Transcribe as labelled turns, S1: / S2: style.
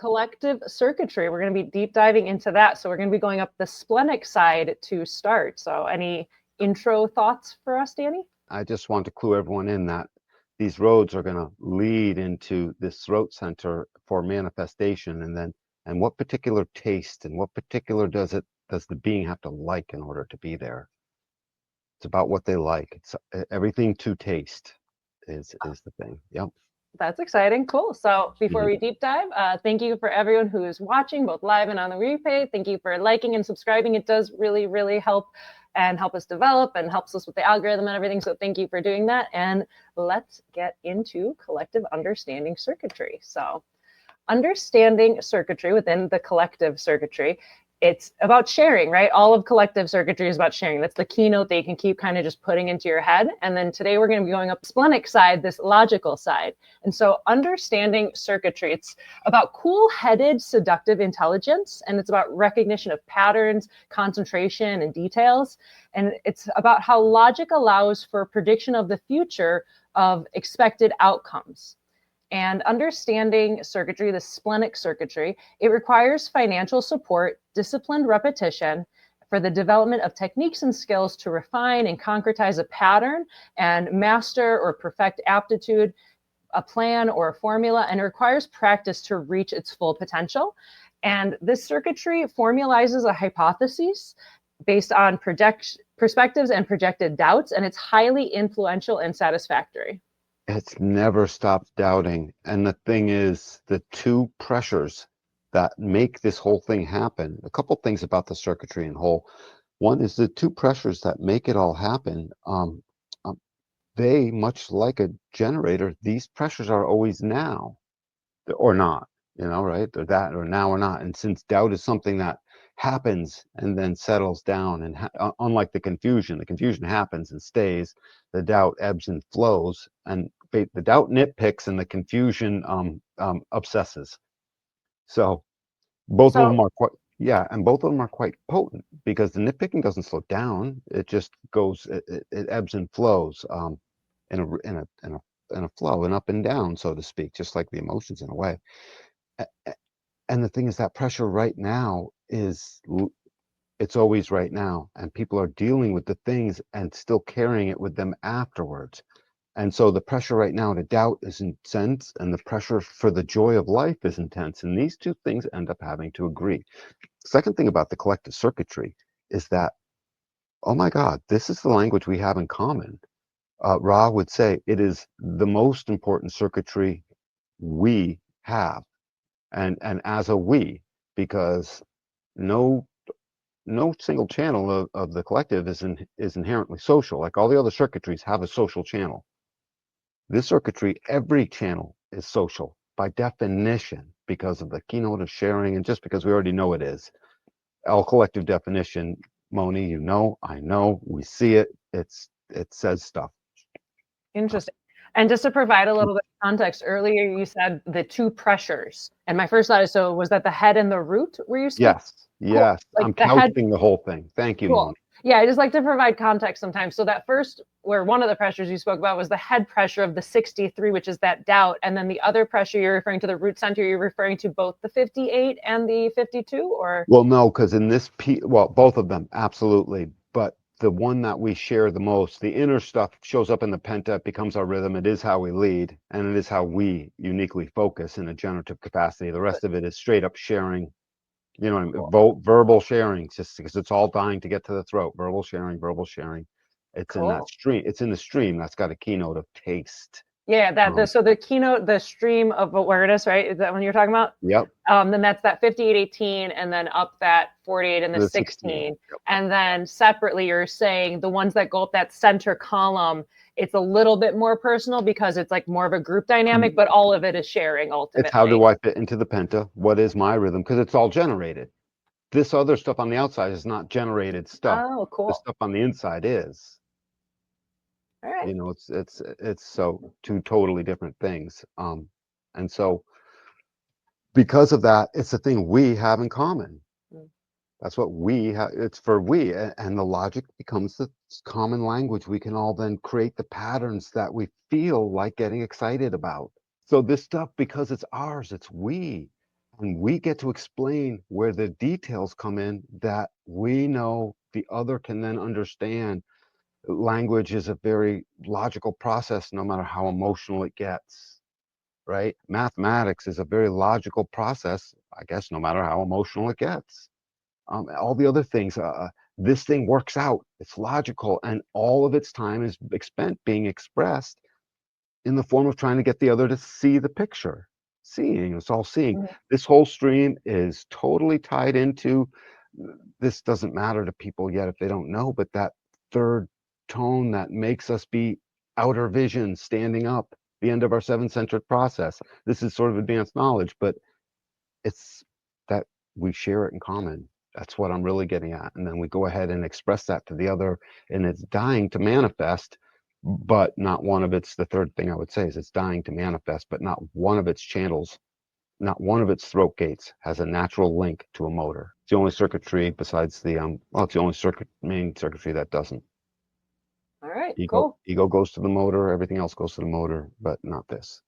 S1: collective circuitry. We're going to be deep diving into that. So we're going to be going up the splenic side to start. So any intro thoughts for us, Danny?
S2: I just want to clue everyone in that these roads are going to lead into this throat center for manifestation, and what particular taste and what particular does the being have to like in order to be there. It's about what they like. It's everything to taste is the thing. Yep.
S1: That's exciting. Cool. So before we deep dive, thank you for everyone who is watching, both live and on the replay. Thank you for liking and subscribing. It does really, really help us develop and helps us with the algorithm and everything. So thank you for doing that. And let's get into collective understanding circuitry. So understanding circuitry within the collective circuitry, it's about sharing, right? All of collective circuitry is about sharing. That's the keynote that you can keep kind of just putting into your head. And then today we're going to be going up the splenic side, this logical side. And so understanding circuitry, it's about cool-headed, seductive intelligence. And it's about recognition of patterns, concentration, and details. And it's about how logic allows for prediction of the future of expected outcomes. And understanding circuitry, the splenic circuitry, it requires financial support, disciplined repetition for the development of techniques and skills to refine and concretize a pattern and master or perfect aptitude, a plan or a formula, and it requires practice to reach its full potential. And this circuitry formalizes a hypothesis based on perspectives and projected doubts, and it's highly influential and satisfactory.
S2: It's never stopped doubting. And the thing is, the two pressures that make this whole thing happen, a couple things about the circuitry in whole. One is the two pressures that make it all happen. They, much like a generator, these pressures are always now or not, right? They're that or now or not. And since doubt is something that happens and then settles down, and unlike the confusion happens and stays, the doubt ebbs and flows, and the doubt nitpicks and the confusion obsesses. So both of them are quite potent, because the nitpicking doesn't slow down. It just goes, it ebbs and flows in a flow, and up and down, so to speak, just like the emotions in a way. And the thing is, that pressure right now it's always right now, and people are dealing with the things and still carrying it with them afterwards. And so the pressure right now to doubt is intense, and the pressure for the joy of life is intense. And these two things end up having to agree. Second thing about the collective circuitry is that, oh my God, this is the language we have in common. Ra would say it is the most important circuitry we have. And as a we, because no single channel of the collective is inherently social. Like all the other circuitries have a social channel. This circuitry, every channel is social by definition, because of the keynote of sharing, and just because we already know it is. All collective definition, Moni, I know, we see it. It says stuff.
S1: Interesting. And just to provide a little bit of context, earlier you said the two pressures, and my first thought is, so was that the head and the root? Were you speaking?
S2: Yes.
S1: Like
S2: I'm couching the whole thing. Thank you,
S1: cool.
S2: Moni.
S1: Yeah, I just like to provide context sometimes. So that first, where one of the pressures you spoke about was the head pressure of the 63, which is that doubt. And then the other pressure, you're referring to the root center, you're referring to both the 58 and the 52, or?
S2: Well, no, because in this both of them, absolutely. But the one that we share the most, the inner stuff, shows up in the penta, it becomes our rhythm. It is how we lead, and it is how we uniquely focus in a generative capacity. The rest of it is straight up sharing. You know what I mean?
S1: Cool.
S2: Verbal sharing, just because it's all dying to get to the throat. Verbal sharing. It's
S1: Cool.
S2: in that stream. It's in the stream that's got a keynote of taste.
S1: Yeah, so the keynote, the stream of awareness, right? Is that what you're talking about?
S2: Yep.
S1: Then that's that 5818, and then up that 48 and the 16. Yep. And then separately, you're saying the ones that go up that center column, it's a little bit more personal because it's like more of a group dynamic, but all of it is sharing ultimately.
S2: It's how do I fit into the penta? What is my rhythm? Because it's all generated. This other stuff on the outside is not generated stuff.
S1: Oh, cool.
S2: The stuff on the inside is.
S1: All right.
S2: It's so two totally different things. And so because of that, it's the thing we have in common. That's what we have. It's for we, and the logic becomes the common language. We can all then create the patterns that we feel like getting excited about. So this stuff, because it's ours, it's we. And we get to explain where the details come in that we know the other can then understand. Language is a very logical process, no matter how emotional it gets, right? Mathematics is a very logical process, I guess, no matter how emotional it gets. All the other things, this thing works out, it's logical, and all of its time is spent being expressed in the form of trying to get the other to see the picture. Seeing, it's all seeing.
S1: Mhm.
S2: This whole stream is totally tied into, this doesn't matter to people yet if they don't know, but that third tone that makes us be outer vision, standing up, the end of our seven-centered process. This is sort of advanced knowledge, but it's that we share it in common. That's what I'm really getting at. And then we go ahead and express that to the other, and it's dying to manifest, but not one of its, the third thing I would say is it's dying to manifest, but not one of its channels, not one of its throat gates has a natural link to a motor. It's the only circuitry besides the, well, it's the only main circuitry that doesn't.
S1: All right,
S2: Ego,
S1: cool.
S2: ego goes to the motor, everything else goes to the motor, but not this.